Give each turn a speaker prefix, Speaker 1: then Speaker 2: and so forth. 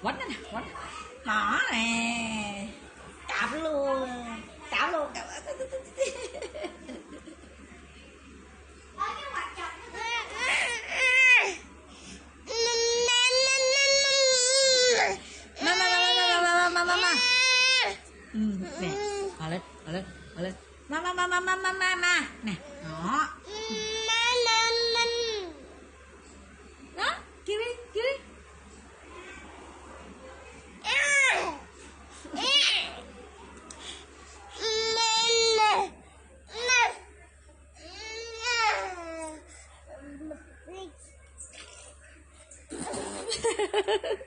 Speaker 1: quánh nè, quánh đó nè, cạp luôn, cạp luôn, cạp. Mama. Nè, ngồi lên, ngồi lên, ngồi lên. Mama, nè, đó. Đó, kêu đi, kêu đi. Ha ha ha.